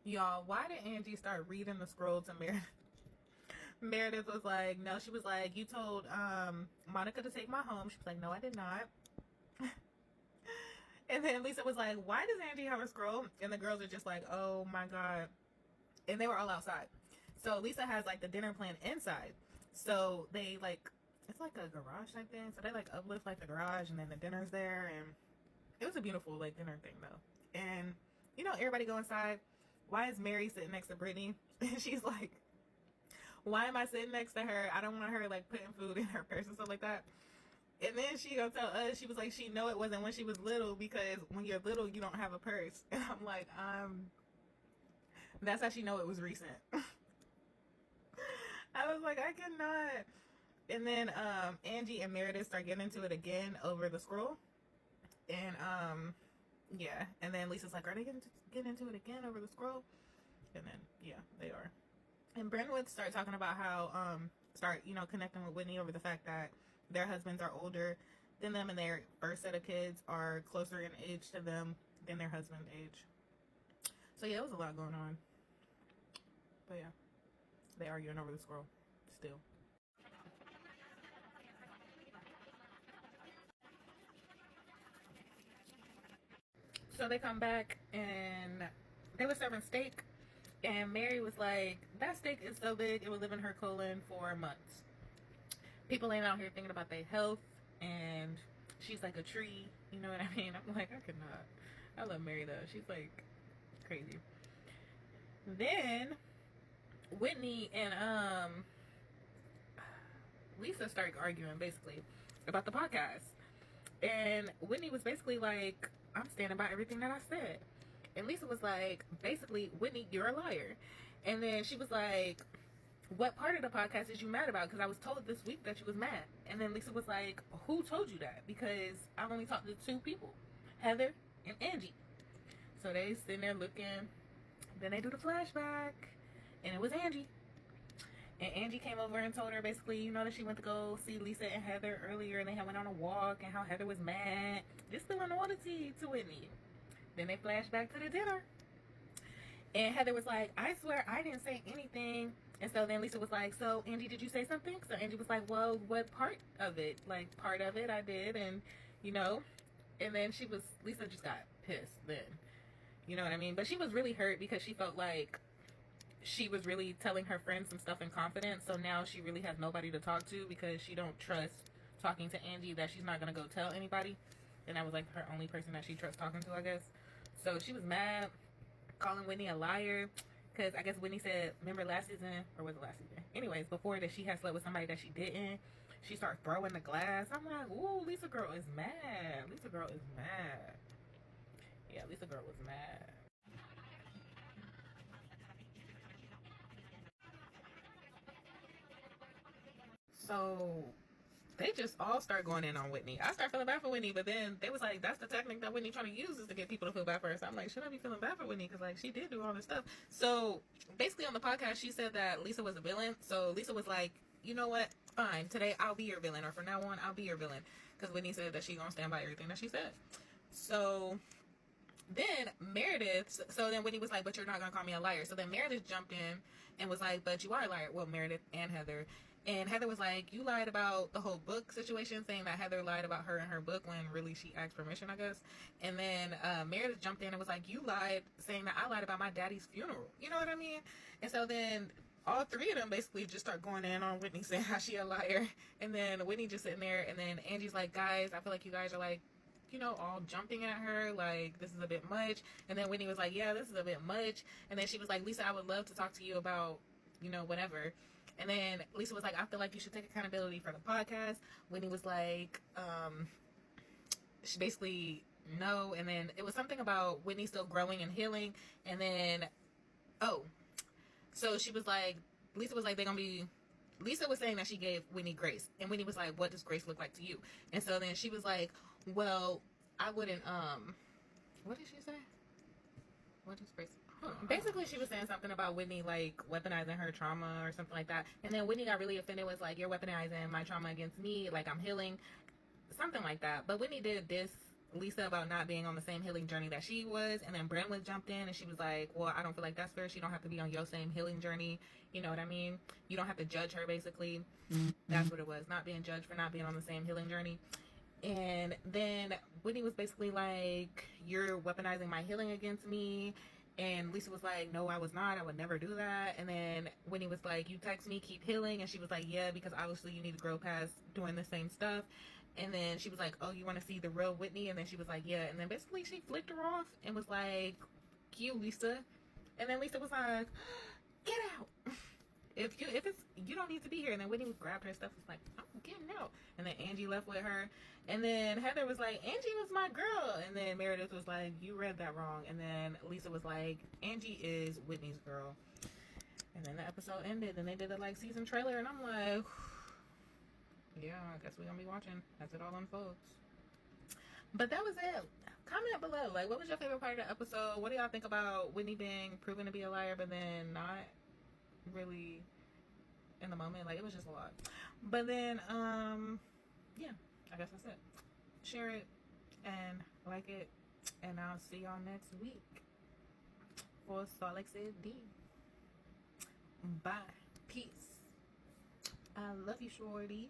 Y'all, why did Angie start reading the scroll to Meredith? Meredith was like, no, she was like, you told Monica to take my home. She was like, no, I did not. And then Lisa was like, why does Angie have a scroll? And the girls are just like, oh my God. And they were all outside. So Lisa has like the dinner plan inside. So they like, it's like a garage type thing. So they like uplift like the garage and then the dinner's there. And it was a beautiful like dinner thing though. And you know, everybody go inside. Why is Mary sitting next to Brittany? And she's like, why am I sitting next to her? I don't want her like putting food in her purse and stuff like that. And then she gonna tell us, she was like, she know it wasn't when she was little, because when you're little, you don't have a purse. And I'm like, that's how she know it was recent. I was like, I cannot. And then Angie and Meredith start getting into it again over the scroll. And yeah. And then Lisa's like, are they gonna get into it again over the scroll? And then yeah, they are. And Brentwood start talking about how start, you know, connecting with Whitney over the fact that their husbands are older than them and their first set of kids are closer in age to them than their husband's age. So yeah, it was a lot going on. But yeah, they arguing over the scroll still. So they come back and they were serving steak, and Mary was like, that steak is so big it would live in her colon for months. People ain't out here thinking about their health, and she's like a tree, you know what I mean? I'm like, I could not. I love Mary though. She's like crazy. Then Whitney and Lisa started arguing basically about the podcast. And Whitney was basically like, I'm standing by everything that I said. And Lisa was like, basically, Whitney, you're a liar. And then she was like, what part of the podcast is you mad about? Because I was told this week that you was mad. And then Lisa was like, who told you that? Because I've only talked to two people, Heather and Angie. So they sitting there looking. Then they do the flashback, and it was Angie. And Angie came over and told her basically, you know, that she went to go see Lisa and Heather earlier, and they had went on a walk, and how Heather was mad. Just spilling all the tea to Whitney. Then they flashed back to the dinner. And Heather was like, I swear I didn't say anything. And so then Lisa was like, so Angie, did you say something? So Angie was like, well, what part of it? Like, part of it I did, and you know. And then Lisa just got pissed then. You know what I mean? But she was really hurt because she felt like she was really telling her friends some stuff in confidence. So now she really has nobody to talk to because she don't trust talking to Angie, that she's not going to go tell anybody. And that was like her only person that she trusts talking to, I guess. So she was mad, calling Whitney a liar. Because I guess Whitney said, remember last season, or was it last season? Anyways, before that she had slept with somebody that she didn't. She started throwing the glass. I'm like, ooh, Lisa girl is mad. Lisa girl is mad. Yeah, Lisa girl was mad. So they just all start going in on Whitney. I start feeling bad for Whitney, but then they was like, that's the technique that Whitney trying to use, is to get people to feel bad for her. So I'm like, should I be feeling bad for Whitney? Because like she did do all this stuff. So basically on the podcast, she said that Lisa was a villain. So Lisa was like, you know what? Fine. Today I'll be your villain, or from now on I'll be your villain. Because Whitney said that she's gonna stand by everything that she said. So then Meredith, so then Whitney was like, but you're not gonna call me a liar. So then Meredith jumped in and was like, but you are a liar. Well, Meredith and Heather. And Heather was like, you lied about the whole book situation, saying that Heather lied about her and her book when really she asked permission, I guess. And then Meredith jumped in and was like, you lied, saying that I lied about my daddy's funeral. You know what I mean? And so then all three of them basically just start going in on Whitney, saying how she a liar. And then Whitney just sitting there, and then Angie's like, guys, I feel like you guys are like, you know, all jumping at her, like, this is a bit much. And then Whitney was like, yeah, this is a bit much. And then she was like, Lisa, I would love to talk to you about, you know, whatever. And then Lisa was like, I feel like you should take accountability for the podcast. Whitney was like, she basically, no. And then it was something about Whitney still growing and healing. And then, so she was like, Lisa was like, they're gonna be, Lisa was saying that she gave Whitney grace, and Whitney was like, what does grace look like to you? And so then she was like, well, I wouldn't, what did she say? What is grace? Basically, she was saying something about Whitney, like, weaponizing her trauma or something like that. And then Whitney got really offended, was like, you're weaponizing my trauma against me, like, I'm healing, something like that. But Whitney did this Lisa about not being on the same healing journey that she was, and then Brentwood jumped in and she was like, well, I don't feel like that's fair. She don't have to be on your same healing journey. You know what I mean? You don't have to judge her, basically. That's what it was. Not being judged for not being on the same healing journey. And then Whitney was basically like, you're weaponizing my healing against me. And Lisa was like, no, I was not. I would never do that. And then Whitney was like, you text me, keep healing. And she was like, yeah, because obviously you need to grow past doing the same stuff. And then she was like, oh, you want to see the real Whitney? And then she was like, yeah. And then basically she flicked her off and was like, you, Lisa. And then Lisa was like, get out. If it's you don't need to be here. And then Whitney grabbed her stuff and was like, I'm getting out. And then Angie left with her. And then Heather was like, Angie was my girl. And then Meredith was like, you read that wrong. And then Lisa was like, Angie is Whitney's girl. And then the episode ended and they did a like season trailer and I'm like, yeah, I guess we're gonna be watching as it all unfolds. But that was it. Comment below, like, what was your favorite part of the episode? What do y'all think about Whitney being proven to be a liar but then not really in the moment? Like, it was just a lot. But then yeah, I guess that's it. Share it and like it, and I'll see y'all next week for Salt Lake City. Bye. Peace. I love you, shorties.